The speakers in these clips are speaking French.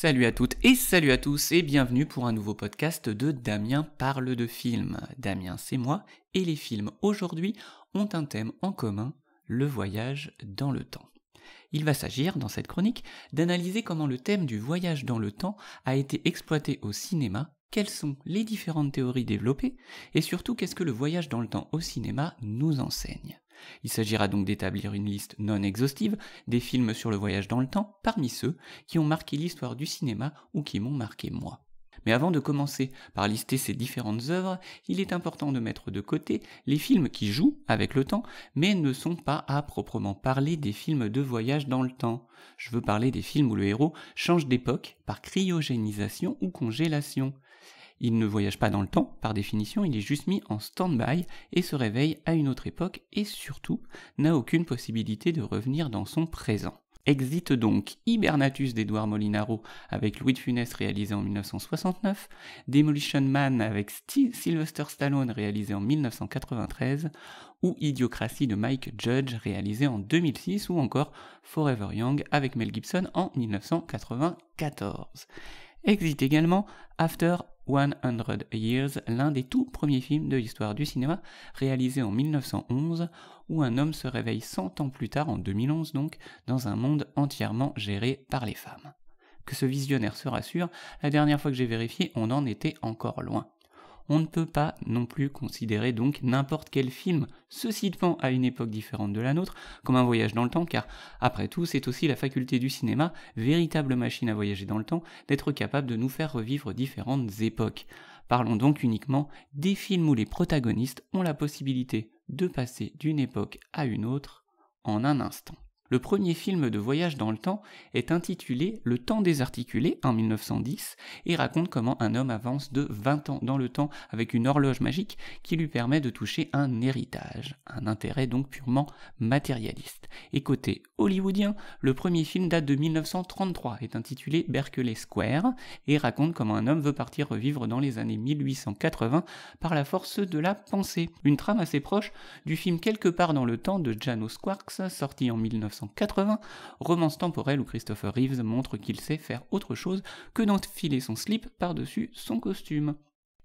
Salut à toutes et salut à tous et bienvenue pour un nouveau podcast de Damien parle de films. Damien, c'est moi et les films aujourd'hui ont un thème en commun, le voyage dans le temps. Il va s'agir, dans cette chronique, d'analyser comment le thème du voyage dans le temps a été exploité au cinéma, quelles sont les différentes théories développées, et surtout qu'est-ce que le voyage dans le temps au cinéma nous enseigne. Il s'agira donc d'établir une liste non exhaustive des films sur le voyage dans le temps, parmi ceux qui ont marqué l'histoire du cinéma ou qui m'ont marqué moi. Mais avant de commencer par lister ces différentes œuvres, il est important de mettre de côté les films qui jouent avec le temps, mais ne sont pas à proprement parler des films de voyage dans le temps. Je veux parler des films où le héros change d'époque par cryogénisation ou congélation. Il ne voyage pas dans le temps, par définition, il est juste mis en stand-by et se réveille à une autre époque et surtout n'a aucune possibilité de revenir dans son présent. Exit donc Hibernatus d'Edouard Molinaro avec Louis de Funès réalisé en 1969, Demolition Man avec Sylvester Stallone réalisé en 1993, ou Idiocratie de Mike Judge réalisé en 2006, ou encore Forever Young avec Mel Gibson en 1994. Exit également After 100 Years, l'un des tout premiers films de l'histoire du cinéma, réalisé en 1911, où un homme se réveille 100 ans plus tard, en 2011 donc, dans un monde entièrement géré par les femmes. Que ce visionnaire se rassure, la dernière fois que j'ai vérifié, on en était encore loin. On ne peut pas non plus considérer donc n'importe quel film se situant à une époque différente de la nôtre comme un voyage dans le temps, car après tout c'est aussi la faculté du cinéma, véritable machine à voyager dans le temps, d'être capable de nous faire revivre différentes époques. Parlons donc uniquement des films où les protagonistes ont la possibilité de passer d'une époque à une autre en un instant. Le premier film de voyage dans le temps est intitulé Le temps désarticulé en 1910 et raconte comment un homme avance de 20 ans dans le temps avec une horloge magique qui lui permet de toucher un héritage, un intérêt donc purement matérialiste. Et côté hollywoodien, le premier film date de 1933, est intitulé Berkeley Square et raconte comment un homme veut partir revivre dans les années 1880 par la force de la pensée. Une trame assez proche du film Quelque part dans le temps de Janos Sparks, sorti en 1980, romance temporelle où Christopher Reeves montre qu'il sait faire autre chose que d'enfiler son slip par-dessus son costume.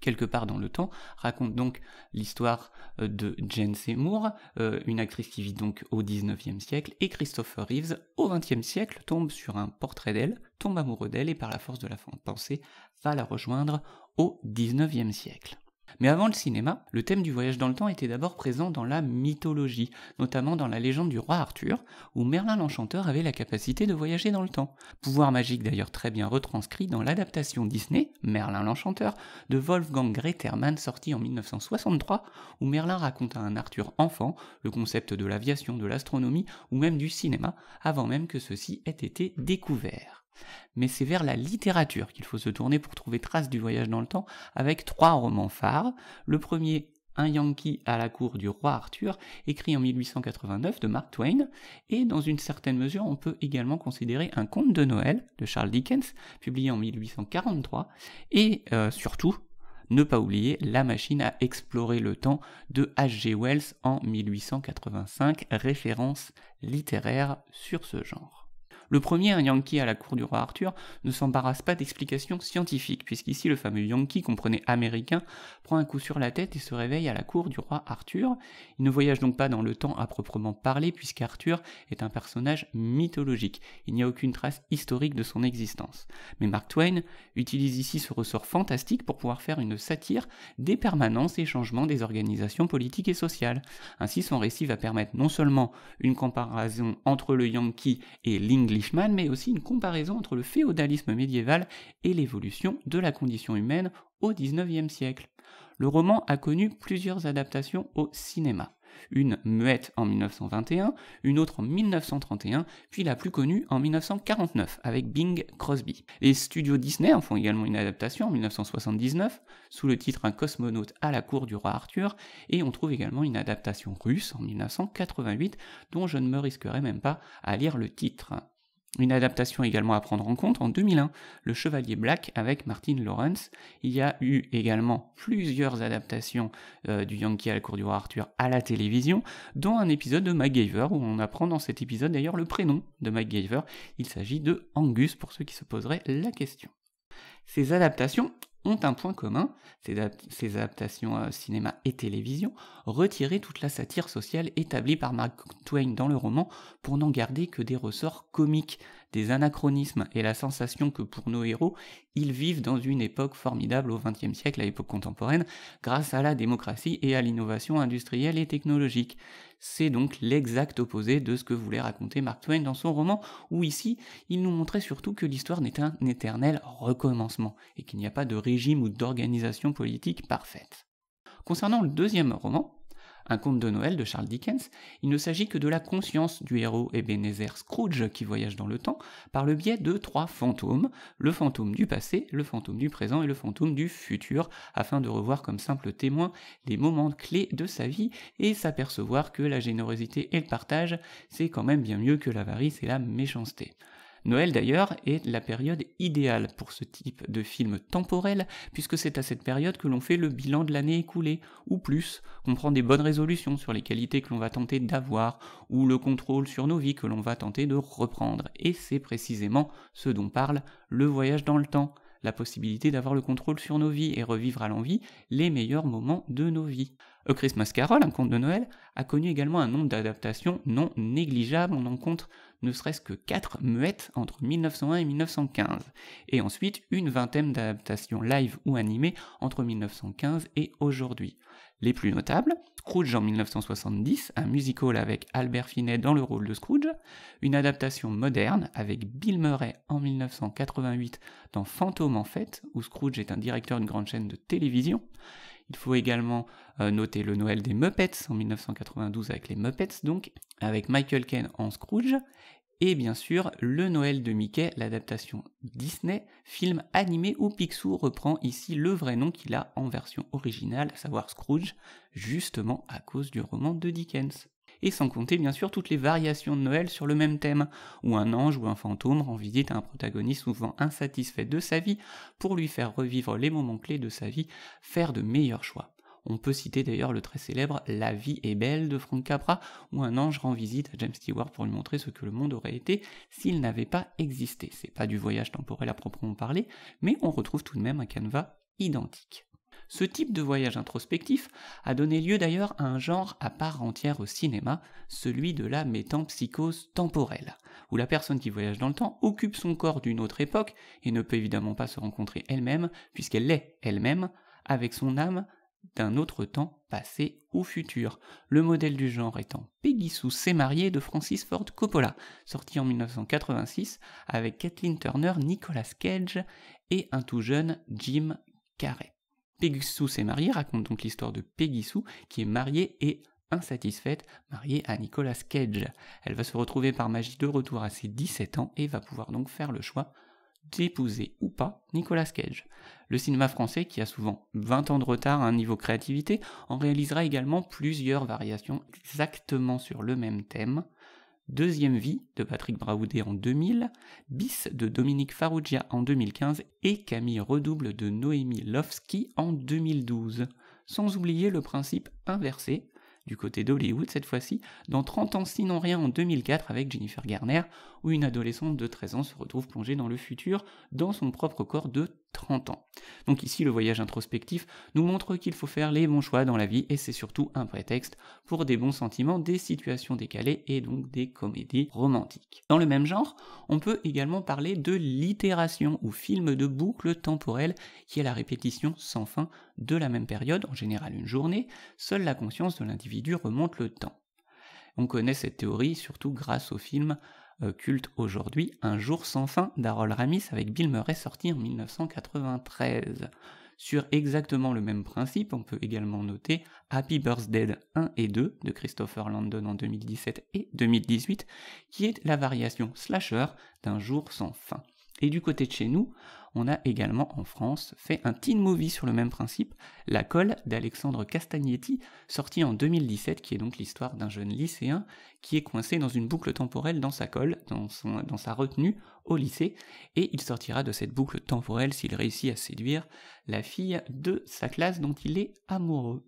Quelque part dans le temps raconte donc l'histoire de Jane Seymour, une actrice qui vit donc au 19e siècle, et Christopher Reeves au 20e siècle tombe sur un portrait d'elle, tombe amoureux d'elle et par la force de la pensée va la rejoindre au 19e siècle. Mais avant le cinéma, le thème du voyage dans le temps était d'abord présent dans la mythologie, notamment dans la légende du roi Arthur, où Merlin l'Enchanteur avait la capacité de voyager dans le temps. Pouvoir magique d'ailleurs très bien retranscrit dans l'adaptation Disney, Merlin l'Enchanteur, de Wolfgang Gretermann sorti en 1963, où Merlin raconte à un Arthur enfant le concept de l'aviation, de l'astronomie ou même du cinéma, avant même que ceci ait été découvert. Mais c'est vers la littérature qu'il faut se tourner pour trouver trace du voyage dans le temps, avec 3 romans phares. Le premier, Un Yankee à la cour du roi Arthur, écrit en 1889 de Mark Twain, et dans une certaine mesure on peut également considérer Un conte de Noël de Charles Dickens, publié en 1843, et surtout, ne pas oublier La machine à explorer le temps de H.G. Wells en 1885, référence littéraire sur ce genre. Le premier, Un Yankee à la cour du roi Arthur, ne s'embarrasse pas d'explications scientifiques, puisqu'ici le fameux Yankee, comprenez américain, prend un coup sur la tête et se réveille à la cour du roi Arthur. Il ne voyage donc pas dans le temps à proprement parler, puisqu'Arthur est un personnage mythologique. Il n'y a aucune trace historique de son existence. Mais Mark Twain utilise ici ce ressort fantastique pour pouvoir faire une satire des permanences et changements des organisations politiques et sociales. Ainsi, son récit va permettre non seulement une comparaison entre le Yankee et l'Englishman, mais aussi une comparaison entre le féodalisme médiéval et l'évolution de la condition humaine au XIXe siècle. Le roman a connu plusieurs adaptations au cinéma. Une muette en 1921, une autre en 1931, puis la plus connue en 1949 avec Bing Crosby. Les studios Disney en font également une adaptation en 1979 sous le titre Un cosmonaute à la cour du roi Arthur, et on trouve également une adaptation russe en 1988 dont je ne me risquerai même pas à lire le titre. Une adaptation également à prendre en compte en 2001, Le Chevalier Black avec Martin Lawrence. Il y a eu également plusieurs adaptations du Yankee à la cour du roi Arthur à la télévision, dont un épisode de MacGyver, où on apprend dans cet épisode d'ailleurs le prénom de MacGyver. Il s'agit de Angus, pour ceux qui se poseraient la question. Ces adaptations ont un point commun, ces adaptations cinéma et télévision, retirer toute la satire sociale établie par Mark Twain dans le roman pour n'en garder que des ressorts comiques, des anachronismes et la sensation que pour nos héros, ils vivent dans une époque formidable au XXe siècle, à l'époque contemporaine, grâce à la démocratie et à l'innovation industrielle et technologique. C'est donc l'exact opposé de ce que voulait raconter Mark Twain dans son roman, où ici, il nous montrait surtout que l'histoire n'est un éternel recommencement, et qu'il n'y a pas de régime ou d'organisation politique parfaite. Concernant le deuxième roman, Un conte de Noël de Charles Dickens, il ne s'agit que de la conscience du héros Ebenezer Scrooge qui voyage dans le temps par le biais de 3 fantômes, le fantôme du passé, le fantôme du présent et le fantôme du futur, afin de revoir comme simple témoin les moments clés de sa vie et s'apercevoir que la générosité et le partage, c'est quand même bien mieux que l'avarice et la méchanceté. Noël d'ailleurs est la période idéale pour ce type de film temporel, puisque c'est à cette période que l'on fait le bilan de l'année écoulée, ou plus, qu'on prend des bonnes résolutions sur les qualités que l'on va tenter d'avoir, ou le contrôle sur nos vies que l'on va tenter de reprendre. Et c'est précisément ce dont parle le voyage dans le temps, la possibilité d'avoir le contrôle sur nos vies et revivre à l'envie les meilleurs moments de nos vies. A Christmas Carol, un conte de Noël, a connu également un nombre d'adaptations non négligeable, on en compte ne serait-ce que 4 muettes entre 1901 et 1915, et ensuite une vingtaine d'adaptations live ou animées entre 1915 et aujourd'hui. Les plus notables, Scrooge en 1970, un musical avec Albert Finney dans le rôle de Scrooge, une adaptation moderne avec Bill Murray en 1988 dans Fantôme en fête, où Scrooge est un directeur d'une grande chaîne de télévision. Il faut également noter le Noël des Muppets en 1992 avec les Muppets donc, avec Michael Caine en Scrooge, et bien sûr le Noël de Mickey, l'adaptation Disney, film animé où Picsou reprend ici le vrai nom qu'il a en version originale, à savoir Scrooge, justement à cause du roman de Dickens. Et sans compter bien sûr toutes les variations de Noël sur le même thème, où un ange ou un fantôme rend visite à un protagoniste souvent insatisfait de sa vie pour lui faire revivre les moments clés de sa vie, faire de meilleurs choix. On peut citer d'ailleurs le très célèbre La vie est belle de Frank Capra, où un ange rend visite à James Stewart pour lui montrer ce que le monde aurait été s'il n'avait pas existé. C'est pas du voyage temporel à proprement parler, mais on retrouve tout de même un canevas identique. Ce type de voyage introspectif a donné lieu d'ailleurs à un genre à part entière au cinéma, celui de la métempsychose temporelle, où la personne qui voyage dans le temps occupe son corps d'une autre époque et ne peut évidemment pas se rencontrer elle-même, puisqu'elle l'est elle-même, avec son âme d'un autre temps passé ou futur. Le modèle du genre étant Peggy Sue s'est mariée de Francis Ford Coppola, sorti en 1986 avec Kathleen Turner, Nicolas Cage et un tout jeune Jim Carrey. Peggy Sue s'est mariée raconte donc l'histoire de Peggy Sue qui est mariée et insatisfaite, mariée à Nicolas Cage. Elle va se retrouver par magie de retour à ses 17 ans et va pouvoir donc faire le choix d'épouser ou pas Nicolas Cage. Le cinéma français, qui a souvent 20 ans de retard à un niveau créativité, en réalisera également plusieurs variations exactement sur le même thème. Deuxième vie de Patrick Braoudé en 2000, Bis de Dominique Farrugia en 2015 et Camille Redouble de Noémie Lovski en 2012. Sans oublier le principe inversé, du côté d'Hollywood cette fois-ci, dans 30 ans sinon rien en 2004 avec Jennifer Garner, où une adolescente de 13 ans se retrouve plongée dans le futur dans son propre corps de 30 ans. Donc ici, le voyage introspectif nous montre qu'il faut faire les bons choix dans la vie et c'est surtout un prétexte pour des bons sentiments, des situations décalées et donc des comédies romantiques. Dans le même genre, on peut également parler de l'itération ou film de boucle temporelle qui est la répétition sans fin de la même période, en général une journée, seule la conscience de l'individu remonte le temps. On connaît cette théorie surtout grâce au film culte aujourd'hui, Un jour sans fin d'Harold Ramis avec Bill Murray sorti en 1993. Sur exactement le même principe, on peut également noter Happy Birthday 1 et 2 de Christopher Landon en 2017 et 2018, qui est la variation slasher d'Un jour sans fin. Et du côté de chez nous, on a également en France fait un teen movie sur le même principe, La Colle d'Alexandre Castagnetti, sorti en 2017, qui est donc l'histoire d'un jeune lycéen qui est coincé dans une boucle temporelle dans sa colle, dans sa retenue au lycée, et il sortira de cette boucle temporelle s'il réussit à séduire la fille de sa classe dont il est amoureux.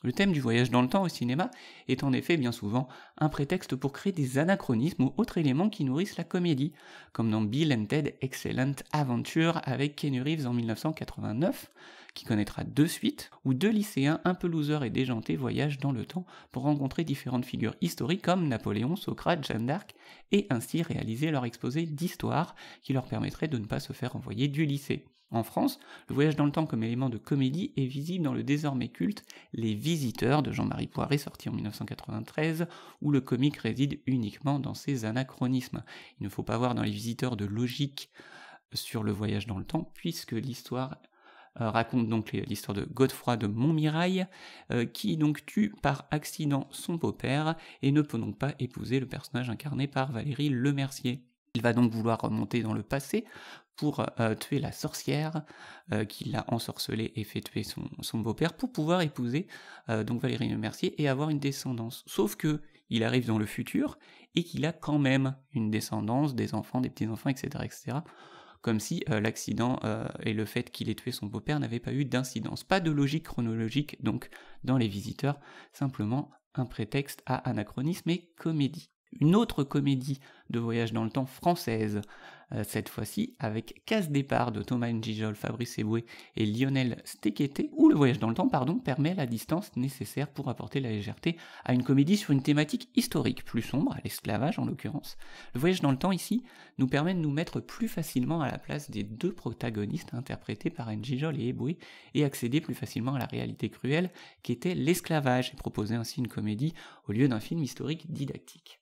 Le thème du voyage dans le temps au cinéma est en effet bien souvent un prétexte pour créer des anachronismes ou autres éléments qui nourrissent la comédie, comme dans Bill and Ted Excellent Adventure avec Keanu Reeves en 1989, qui connaîtra 2 suites, où 2 lycéens un peu losers et déjantés voyagent dans le temps pour rencontrer différentes figures historiques comme Napoléon, Socrate, Jeanne d'Arc, et ainsi réaliser leur exposé d'histoire qui leur permettrait de ne pas se faire envoyer du lycée. En France, le voyage dans le temps comme élément de comédie est visible dans le désormais culte Les Visiteurs de Jean-Marie Poiré, sorti en 1993, où le comique réside uniquement dans ses anachronismes. Il ne faut pas voir dans Les Visiteurs de logique sur le voyage dans le temps, puisque l'histoire raconte donc l'histoire de Godefroy de Montmirail, qui donc tue par accident son beau-père et ne peut donc pas épouser le personnage incarné par Valérie Lemercier. Il va donc vouloir remonter dans le passé pour tuer la sorcière qui l'a ensorcelé et fait tuer son beau-père pour pouvoir épouser donc Valérie Lemercier et avoir une descendance. Sauf que il arrive dans le futur et qu'il a quand même une descendance, des enfants, des petits-enfants, etc., etc., comme si l'accident et le fait qu'il ait tué son beau-père n'avaient pas eu d'incidence. Pas de logique chronologique donc dans Les Visiteurs, simplement un prétexte à anachronisme et comédie. Une autre comédie de voyage dans le temps française, cette fois-ci avec Casse-Départ de Thomas N'Gijol, Fabrice Eboué et Lionel Stekete, où le voyage dans le temps permet la distance nécessaire pour apporter la légèreté à une comédie sur une thématique historique, plus sombre, à l'esclavage en l'occurrence. Le voyage dans le temps ici nous permet de nous mettre plus facilement à la place des 2 protagonistes interprétés par N'Gijol et Eboué et accéder plus facilement à la réalité cruelle qu'était l'esclavage et proposer ainsi une comédie au lieu d'un film historique didactique.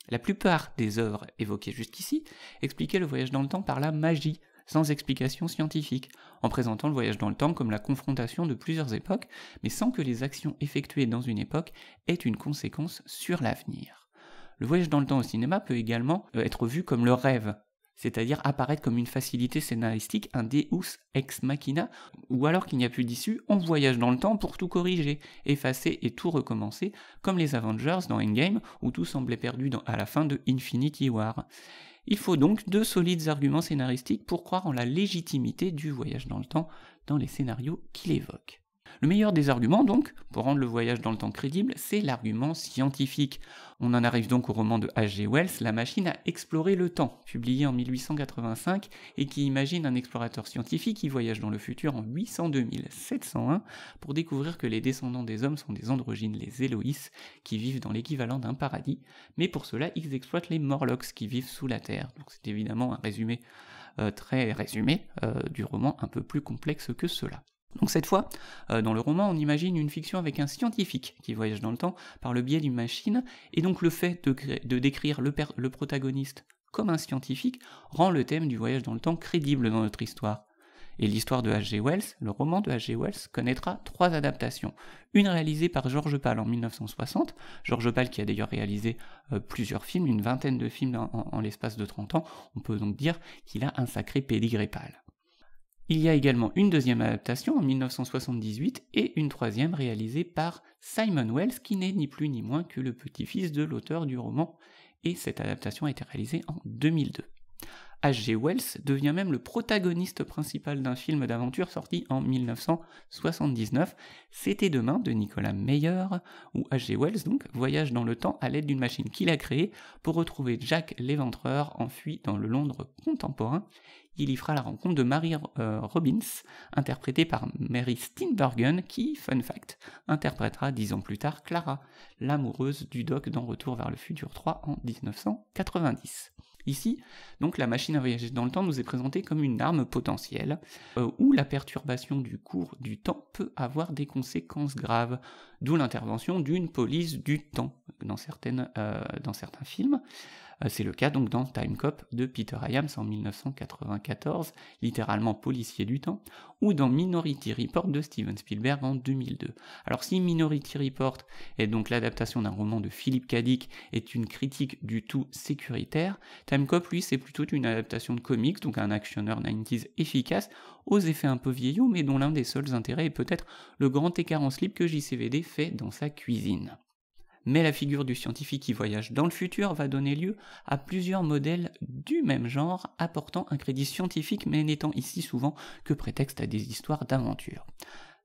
La plupart des œuvres évoquées jusqu'ici expliquaient le voyage dans le temps par la magie, sans explication scientifique, en présentant le voyage dans le temps comme la confrontation de plusieurs époques, mais sans que les actions effectuées dans une époque aient une conséquence sur l'avenir. Le voyage dans le temps au cinéma peut également être vu comme le rêve, c'est-à-dire apparaître comme une facilité scénaristique, un deus ex machina, ou alors qu'il n'y a plus d'issue, on voyage dans le temps pour tout corriger, effacer et tout recommencer, comme les Avengers dans Endgame, où tout semblait perdu à la fin de Infinity War. Il faut donc 2 solides arguments scénaristiques pour croire en la légitimité du voyage dans le temps dans les scénarios qu'il évoque. Le meilleur des arguments, donc, pour rendre le voyage dans le temps crédible, c'est l'argument scientifique. On en arrive donc au roman de H.G. Wells, La machine à explorer le temps, publié en 1885, et qui imagine un explorateur scientifique qui voyage dans le futur en 802 701 pour découvrir que les descendants des hommes sont des androgynes, les Éloïs, qui vivent dans l'équivalent d'un paradis, mais pour cela, ils exploitent les Morlocks qui vivent sous la Terre. Donc c'est évidemment un résumé très résumé du roman, un peu plus complexe que cela. Donc cette fois, dans le roman, on imagine une fiction avec un scientifique qui voyage dans le temps par le biais d'une machine, et donc le fait de décrire le protagoniste comme un scientifique rend le thème du voyage dans le temps crédible dans notre histoire. Et l'histoire de H.G. Wells, le roman de H.G. Wells, connaîtra 3 adaptations. Une réalisée par Georges Pal en 1960, Georges Pal qui a d'ailleurs réalisé plusieurs films, une vingtaine de films en l'espace de 30 ans, on peut donc dire qu'il a un sacré pédigré Pal. Il y a également une 2e adaptation en 1978 et une 3e réalisée par Simon Wells qui n'est ni plus ni moins que le petit-fils de l'auteur du roman, et cette adaptation a été réalisée en 2002. H.G. Wells devient même le protagoniste principal d'un film d'aventure sorti en 1979, C'était demain de Nicolas Meyer, où H.G. Wells donc voyage dans le temps à l'aide d'une machine qu'il a créée pour retrouver Jack l'Éventreur enfui dans le Londres contemporain. Il y fera la rencontre de Mary Robbins, interprétée par Mary Steenburgen, qui, fun fact, interprétera 10 ans plus tard Clara, l'amoureuse du Doc dans Retour vers le futur 3 en 1990. Ici, donc, la machine à voyager dans le temps nous est présentée comme une arme potentielle, où la perturbation du cours du temps peut avoir des conséquences graves, d'où l'intervention d'une police du temps dans certains films. C'est le cas donc dans Time Cop de Peter Hyams en 1994, littéralement policier du temps, ou dans Minority Report de Steven Spielberg en 2002. Alors si Minority Report est donc l'adaptation d'un roman de Philip K. Dick, est une critique du tout sécuritaire, Time Cop lui c'est plutôt une adaptation de comics, donc un actionneur 90s efficace, aux effets un peu vieillots, mais dont l'un des seuls intérêts est peut-être le grand écart en slip que JCVD fait dans sa cuisine. Mais la figure du scientifique qui voyage dans le futur va donner lieu à plusieurs modèles du même genre, apportant un crédit scientifique mais n'étant ici souvent que prétexte à des histoires d'aventure.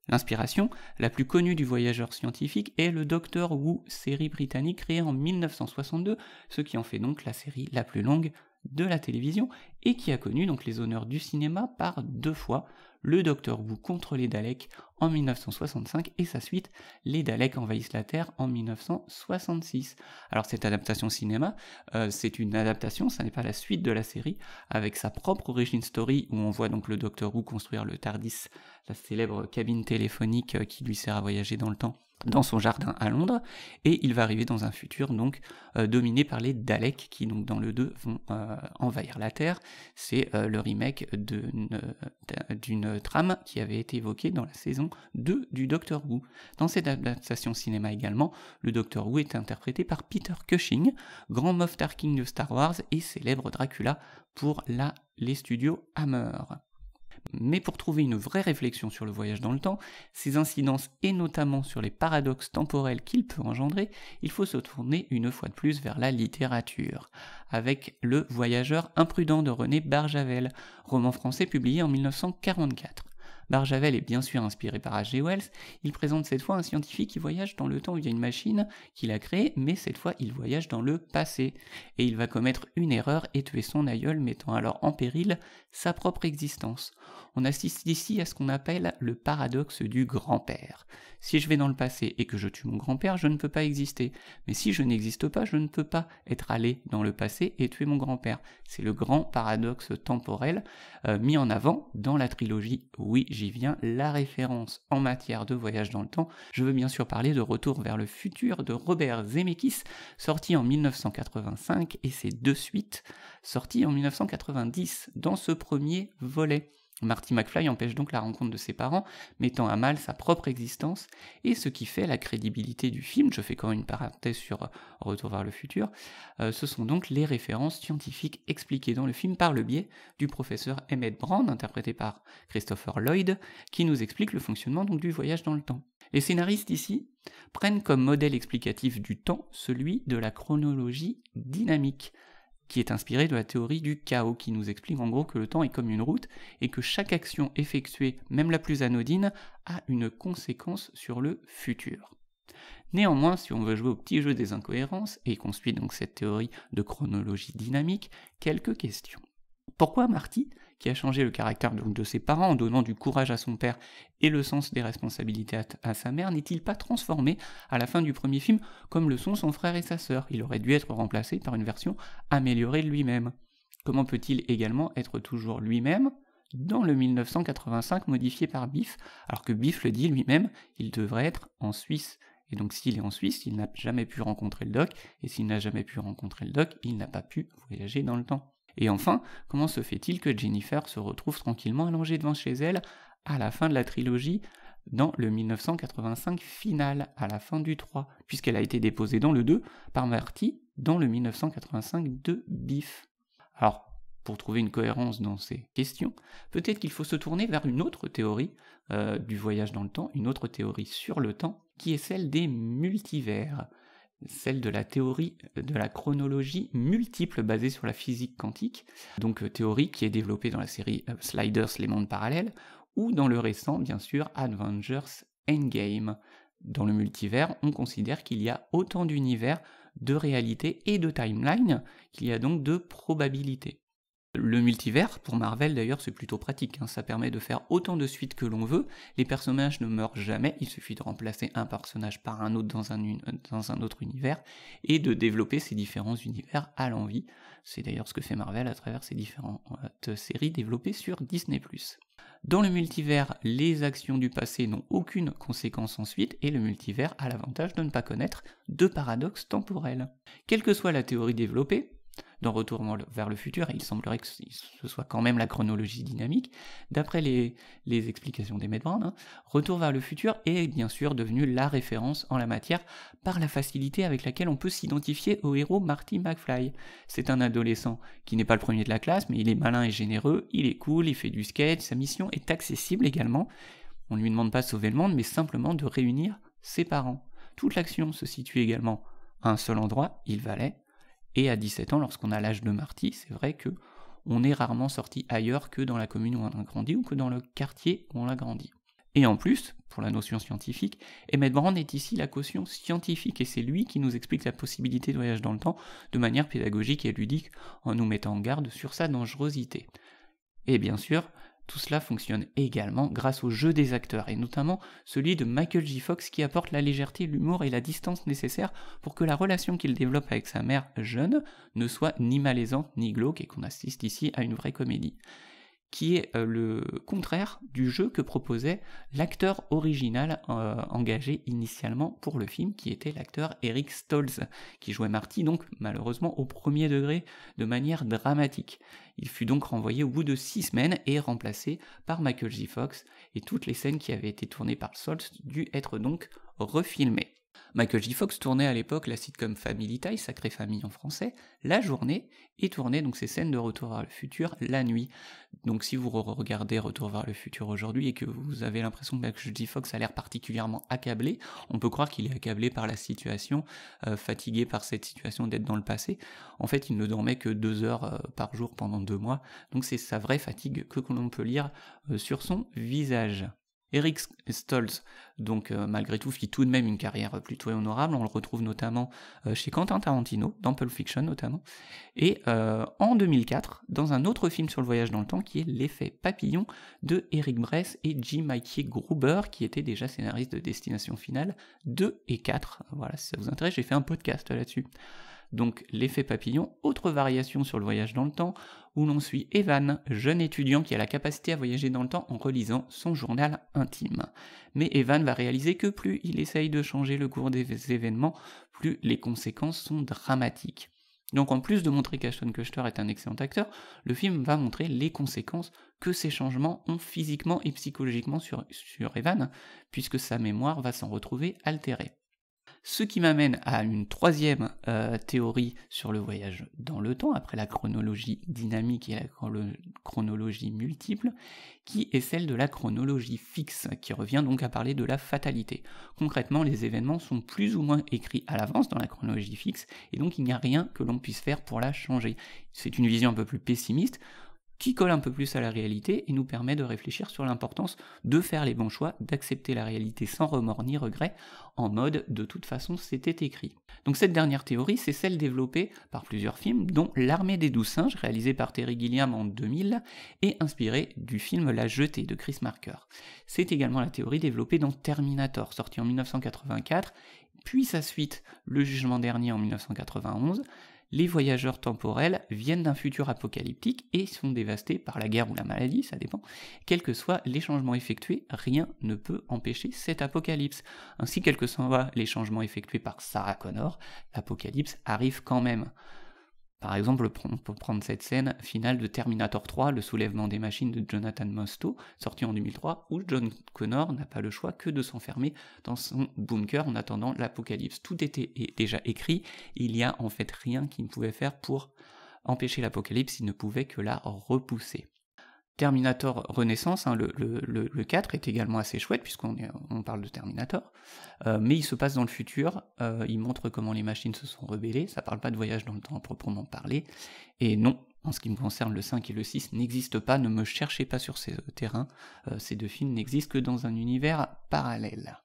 L'inspiration la plus connue du voyageur scientifique est le Doctor Who, série britannique créée en 1962, ce qui en fait donc la série la plus longue de la télévision et qui a connu donc les honneurs du cinéma par 2 fois, le Doctor Who contre les Daleks en 1965 et sa suite, les Daleks envahissent la Terre en 1966. Alors cette adaptation cinéma, c'est une adaptation, ça n'est pas la suite de la série, avec sa propre origin story où on voit donc le Doctor Who construire le TARDIS, la célèbre cabine téléphonique qui lui sert à voyager dans le temps, dans son jardin à Londres, et il va arriver dans un futur donc dominé par les Daleks qui donc dans le 2 vont envahir la Terre. C'est le remake d'une trame qui avait été évoquée dans la saison 2 du Doctor Who. Dans cette adaptation cinéma également, le Doctor Who est interprété par Peter Cushing, grand Moff Tarkin de Star Wars et célèbre Dracula pour les studios Hammer. Mais pour trouver une vraie réflexion sur le voyage dans le temps, ses incidences et notamment sur les paradoxes temporels qu'il peut engendrer, il faut se tourner une fois de plus vers la littérature, avec Le Voyageur imprudent de René Barjavel, roman français publié en 1944. Barjavel est bien sûr inspiré par H.G. Wells, il présente cette fois un scientifique qui voyage dans le temps via une machine qu'il a créée, mais cette fois il voyage dans le passé, et il va commettre une erreur et tuer son aïeul, mettant alors en péril sa propre existence. On assiste ici à ce qu'on appelle le paradoxe du grand-père. Si je vais dans le passé et que je tue mon grand-père, je ne peux pas exister, mais si je n'existe pas, je ne peux pas être allé dans le passé et tuer mon grand-père. C'est le grand paradoxe temporel mis en avant dans la trilogie Oui, j'y viens, la référence en matière de voyage dans le temps. Je veux bien sûr parler de Retour vers le futur de Robert Zemeckis, sorti en 1985, et ses 2 suites, sorties en 1990, dans ce premier volet. Marty McFly empêche donc la rencontre de ses parents, mettant à mal sa propre existence, et ce qui fait la crédibilité du film, je fais quand même une parenthèse sur Retour vers le futur, ce sont donc les références scientifiques expliquées dans le film par le biais du professeur Emmett Brown, interprété par Christopher Lloyd, qui nous explique le fonctionnement donc du voyage dans le temps. Les scénaristes ici prennent comme modèle explicatif du temps celui de la chronologie dynamique, qui est inspiré de la théorie du chaos, qui nous explique en gros que le temps est comme une route et que chaque action effectuée, même la plus anodine, a une conséquence sur le futur. Néanmoins, si on veut jouer au petit jeu des incohérences et qu'on suit donc cette théorie de chronologie dynamique, quelques questions. Pourquoi Marty, qui a changé le caractère de ses parents en donnant du courage à son père et le sens des responsabilités à sa mère, n'est-il pas transformé à la fin du premier film comme le sont son frère et sa sœur? Il aurait dû être remplacé par une version améliorée de lui-même. Comment peut-il également être toujours lui-même dans le 1985 modifié par Biff, alors que Biff le dit lui-même, il devrait être en Suisse. Et donc s'il est en Suisse, il n'a jamais pu rencontrer le doc, et s'il n'a jamais pu rencontrer le doc, il n'a pas pu voyager dans le temps. Et enfin, comment se fait-il que Jennifer se retrouve tranquillement allongée devant chez elle à la fin de la trilogie, dans le 1985 final, à la fin du 3, puisqu'elle a été déposée dans le 2 par Marty, dans le 1985 de Biff. Alors, pour trouver une cohérence dans ces questions, peut-être qu'il faut se tourner vers une autre théorie du voyage dans le temps, une autre théorie sur le temps, qui est celle des multivers. Celle de la théorie de la chronologie multiple basée sur la physique quantique, donc théorie qui est développée dans la série Sliders, les mondes parallèles, ou dans le récent, bien sûr, Avengers Endgame. Dans le multivers, on considère qu'il y a autant d'univers, de réalités et de timelines, qu'il y a donc de probabilités. Le multivers, pour Marvel d'ailleurs, c'est plutôt pratique, ça permet de faire autant de suites que l'on veut, les personnages ne meurent jamais, il suffit de remplacer un personnage par un autre dans un autre univers, et de développer ces différents univers à l'envi. C'est d'ailleurs ce que fait Marvel à travers ces différentes séries développées sur Disney+. Dans le multivers, les actions du passé n'ont aucune conséquence ensuite, et le multivers a l'avantage de ne pas connaître de paradoxe temporel. Quelle que soit la théorie développée, dans Retour vers le futur, et il semblerait que ce soit quand même la chronologie dynamique, d'après les explications d'Emmett Brown, Retour vers le futur est bien sûr devenu la référence en la matière par la facilité avec laquelle on peut s'identifier au héros Marty McFly. C'est un adolescent qui n'est pas le premier de la classe, mais il est malin et généreux, il est cool, il fait du skate, sa mission est accessible également. On ne lui demande pas de sauver le monde, mais simplement de réunir ses parents. Toute l'action se situe également à un seul endroit, Hill Valley, et à 17 ans, lorsqu'on a l'âge de Marty, c'est vrai que on est rarement sorti ailleurs que dans la commune où on a grandi ou que dans le quartier où on a grandi. Et en plus, pour la notion scientifique, Emmett Brown est ici la caution scientifique, et c'est lui qui nous explique la possibilité de voyage dans le temps de manière pédagogique et ludique, en nous mettant en garde sur sa dangerosité. Et bien sûr, tout cela fonctionne également grâce au jeu des acteurs, et notamment celui de Michael J. Fox qui apporte la légèreté, l'humour et la distance nécessaires pour que la relation qu'il développe avec sa mère jeune ne soit ni malaisante ni glauque, et qu'on assiste ici à une vraie comédie, qui est le contraire du jeu que proposait l'acteur original engagé initialement pour le film, qui était l'acteur Eric Stoltz, qui jouait Marty, donc malheureusement au premier degré de manière dramatique. Il fut donc renvoyé au bout de 6 semaines et remplacé par Michael J. Fox, et toutes les scènes qui avaient été tournées par Stoltz dû être donc refilmées. Michael J. Fox tournait à l'époque la sitcom Family Ties, Sacrée Famille en français, la journée, et tournait donc ces scènes de Retour vers le futur la nuit. Donc si vous regardez Retour vers le futur aujourd'hui et que vous avez l'impression que Michael J. Fox a l'air particulièrement accablé, on peut croire qu'il est accablé par la situation, fatigué par cette situation d'être dans le passé. En fait, il ne dormait que 2 heures par jour pendant 2 mois, donc c'est sa vraie fatigue que l'on peut lire sur son visage. Eric Stoltz, donc malgré tout, fit tout de même une carrière plutôt honorable. On le retrouve notamment chez Quentin Tarantino, dans Pulp Fiction notamment, et en 2004, dans un autre film sur le voyage dans le temps, qui est L'effet papillon de Eric Bress et J. Mikey Gruber, qui était déjà scénariste de Destination Finale 2 et 4. Voilà, si ça vous intéresse, j'ai fait un podcast là-dessus. Donc l'effet papillon, autre variation sur le voyage dans le temps, où l'on suit Evan, jeune étudiant qui a la capacité à voyager dans le temps en relisant son journal intime. Mais Evan va réaliser que plus il essaye de changer le cours des événements, plus les conséquences sont dramatiques. Donc en plus de montrer qu'Ashton Kutcher est un excellent acteur, le film va montrer les conséquences que ces changements ont physiquement et psychologiquement sur Evan, puisque sa mémoire va s'en retrouver altérée. Ce qui m'amène à une troisième théorie sur le voyage dans le temps, après la chronologie dynamique et la chronologie multiple, qui est celle de la chronologie fixe, qui revient donc à parler de la fatalité. Concrètement, les événements sont plus ou moins écrits à l'avance dans la chronologie fixe, et donc il n'y a rien que l'on puisse faire pour la changer. C'est une vision un peu plus pessimiste, qui colle un peu plus à la réalité et nous permet de réfléchir sur l'importance de faire les bons choix, d'accepter la réalité sans remords ni regrets, en mode de toute façon c'était écrit. Donc cette dernière théorie, c'est celle développée par plusieurs films, dont L'Armée des 12 singes, réalisé par Terry Gilliam en 2000, et inspiré du film La Jetée de Chris Marker. C'est également la théorie développée dans Terminator, sorti en 1984, puis sa suite, Le Jugement Dernier en 1991, les voyageurs temporels viennent d'un futur apocalyptique et sont dévastés par la guerre ou la maladie, ça dépend. Quels que soient les changements effectués, rien ne peut empêcher cet apocalypse. Ainsi, quels que soient les changements effectués par Sarah Connor, l'apocalypse arrive quand même. Par exemple, on peut prendre cette scène finale de Terminator 3, le soulèvement des machines de Jonathan Mostow, sorti en 2003, où John Connor n'a pas le choix que de s'enfermer dans son bunker en attendant l'apocalypse. Tout était déjà écrit, et il n'y a en fait rien qu'il ne pouvait faire pour empêcher l'apocalypse, il ne pouvait que la repousser. Terminator Renaissance, le 4 est également assez chouette puisqu'on parle de Terminator, mais il se passe dans le futur, il montre comment les machines se sont rebellées, ça parle pas de voyage dans le temps à proprement parler, et non, en ce qui me concerne, le 5 et le 6 n'existent pas, ne me cherchez pas sur ces terrains, ces deux films n'existent que dans un univers parallèle.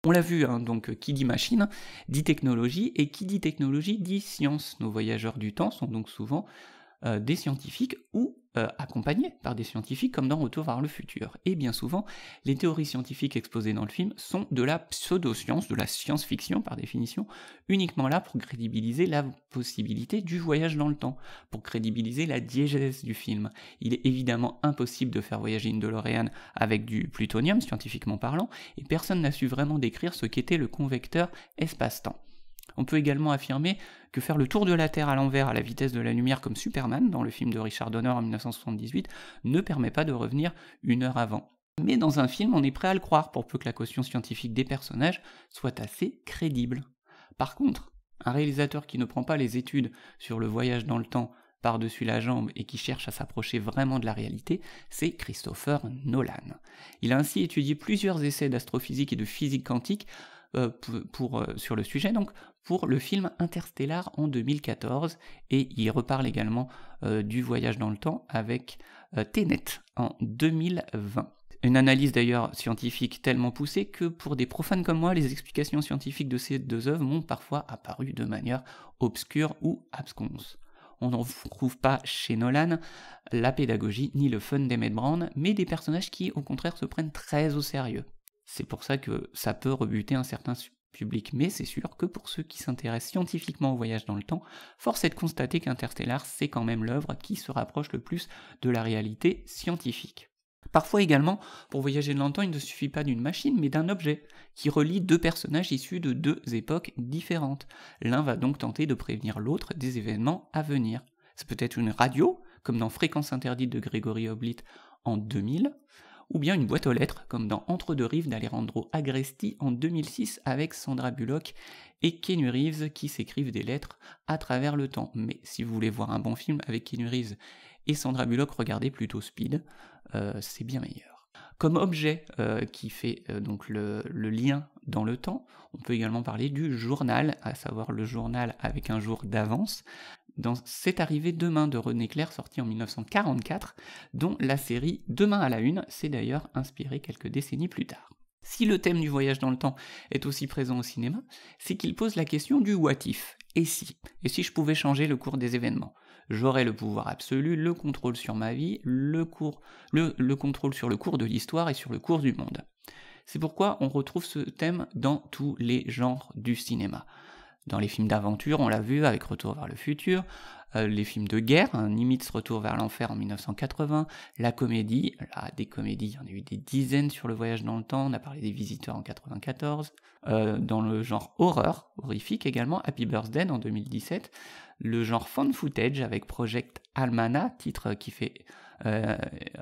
On l'a vu, donc qui dit machine, dit technologie, et qui dit technologie dit science. Nos voyageurs du temps sont donc souvent des scientifiques ou accompagnés par des scientifiques comme dans Retour vers le futur. Et bien souvent, les théories scientifiques exposées dans le film sont de la pseudo-science, de la science-fiction par définition, uniquement là pour crédibiliser la possibilité du voyage dans le temps, pour crédibiliser la diégèse du film. Il est évidemment impossible de faire voyager une DeLorean avec du plutonium, scientifiquement parlant, et personne n'a su vraiment décrire ce qu'était le convecteur espace-temps. On peut également affirmer que faire le tour de la Terre à l'envers à la vitesse de la lumière comme Superman, dans le film de Richard Donner en 1978, ne permet pas de revenir 1 heure avant. Mais dans un film, on est prêt à le croire, pour peu que la caution scientifique des personnages soit assez crédible. Par contre, un réalisateur qui ne prend pas les études sur le voyage dans le temps par-dessus la jambe et qui cherche à s'approcher vraiment de la réalité, c'est Christopher Nolan. Il a ainsi étudié plusieurs essais d'astrophysique et de physique quantique sur le sujet, donc pour le film Interstellar en 2014, et il reparle également du voyage dans le temps avec Tenet en 2020. Une analyse d'ailleurs scientifique tellement poussée que pour des profanes comme moi, les explications scientifiques de ces 2 œuvres m'ont parfois apparu de manière obscure ou absconse. On ne trouve pas chez Nolan la pédagogie ni le fun d'Emmett Brown, mais des personnages qui au contraire se prennent très au sérieux. C'est pour ça que ça peut rebuter un certain public, mais c'est sûr que pour ceux qui s'intéressent scientifiquement au voyage dans le temps, force est de constater qu'Interstellar, c'est quand même l'œuvre qui se rapproche le plus de la réalité scientifique. Parfois également, pour voyager dans le temps, il ne suffit pas d'une machine, mais d'un objet, qui relie 2 personnages issus de 2 époques différentes. L'un va donc tenter de prévenir l'autre des événements à venir. C'est peut-être une radio, comme dans Fréquence interdite de Gregory Hoblit en 2000, ou bien une boîte aux lettres, comme dans Entre deux rives d'Alejandro Agresti en 2006 avec Sandra Bullock et Keanu Reeves qui s'écrivent des lettres à travers le temps. Mais si vous voulez voir un bon film avec Keanu Reeves et Sandra Bullock, regardez plutôt Speed, c'est bien meilleur. Comme objet qui fait donc le lien dans le temps, on peut également parler du journal, à savoir le journal avec un jour d'avance, dans C'est arrivé demain de René Clair, sorti en 1944, dont la série Demain à la une s'est d'ailleurs inspirée quelques décennies plus tard. Si le thème du voyage dans le temps est aussi présent au cinéma, c'est qu'il pose la question du what if, et si je pouvais changer le cours des événements. J'aurais le pouvoir absolu, le contrôle sur ma vie, le contrôle sur le cours de l'histoire et sur le cours du monde. C'est pourquoi on retrouve ce thème dans tous les genres du cinéma. Dans les films d'aventure, on l'a vu avec Retour vers le futur, les films de guerre, Nimitz Retour vers l'enfer en 1980, la comédie, là, des comédies, il y en a eu des dizaines sur le voyage dans le temps, on a parlé des Visiteurs en 1994, dans le genre horreur, horrifique également, Happy Birthday en 2017, le genre found footage avec Project Almana, titre qui fait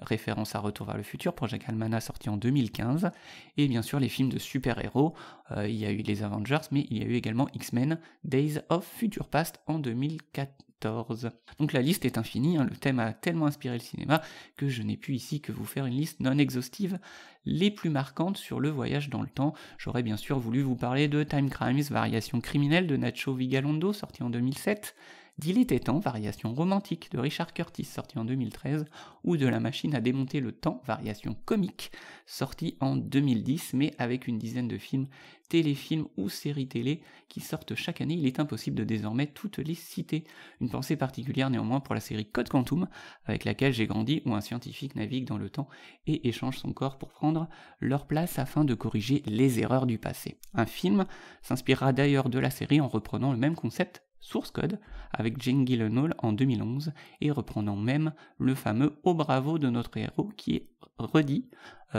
référence à Retour vers le futur, Project Almana sorti en 2015, et bien sûr les films de super-héros, il y a eu les Avengers, mais il y a eu également X-Men, Days of Future Past en 2014. Donc la liste est infinie, le thème a tellement inspiré le cinéma que je n'ai pu ici que vous faire une liste non exhaustive, les plus marquantes sur le voyage dans le temps. J'aurais bien sûr voulu vous parler de Time Crimes, Variation criminelle de Nacho Vigalondo, sorti en 2007, d'Il était temps, Variation romantique de Richard Curtis, sorti en 2013, ou de La machine à démonter le temps, Variation comique, sorti en 2010, mais avec une dizaine de films, téléfilms ou séries télé qui sortent chaque année, il est impossible de désormais toutes les citer. Une pensée particulière néanmoins pour la série Code Quantum, avec laquelle j'ai grandi, où un scientifique navigue dans le temps et échange son corps pour prendre leur place afin de corriger les erreurs du passé. Un film s'inspirera d'ailleurs de la série en reprenant le même concept, Source Code, avec Jane Gyllenhaal en 2011, et reprenant même le fameux « Oh bravo » de notre héros, qui est redit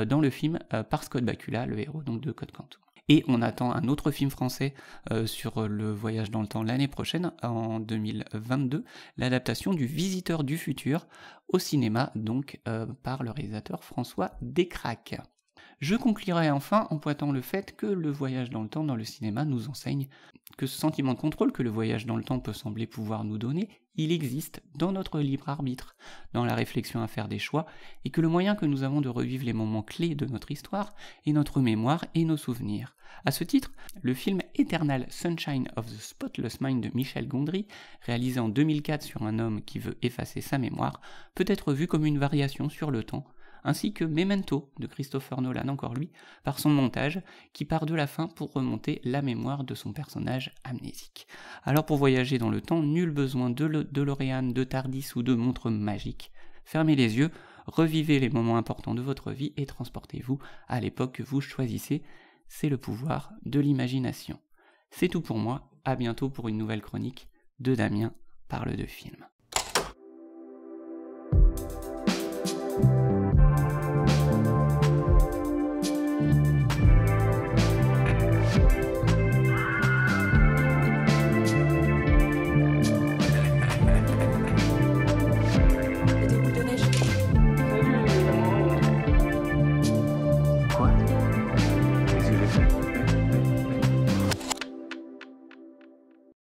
dans le film par Scott Bakula, le héros donc de Code Quantum. Et on attend un autre film français sur le voyage dans le temps l'année prochaine, en 2022, l'adaptation du Visiteur du futur au cinéma, donc par le réalisateur François Descraques. Je conclurai enfin en pointant le fait que le voyage dans le temps dans le cinéma nous enseigne que ce sentiment de contrôle que le voyage dans le temps peut sembler pouvoir nous donner, il existe dans notre libre arbitre, dans la réflexion à faire des choix, et que le moyen que nous avons de revivre les moments clés de notre histoire est notre mémoire et nos souvenirs. À ce titre, le film Eternal Sunshine of the Spotless Mind de Michel Gondry, réalisé en 2004 sur un homme qui veut effacer sa mémoire, peut être vu comme une variation sur le temps, ainsi que Memento de Christopher Nolan, encore lui, par son montage, qui part de la fin pour remonter la mémoire de son personnage amnésique. Alors pour voyager dans le temps, nul besoin de DeLorean, de TARDIS ou de montre magique. Fermez les yeux, revivez les moments importants de votre vie et transportez-vous à l'époque que vous choisissez. C'est le pouvoir de l'imagination. C'est tout pour moi, à bientôt pour une nouvelle chronique de Damien parle de film.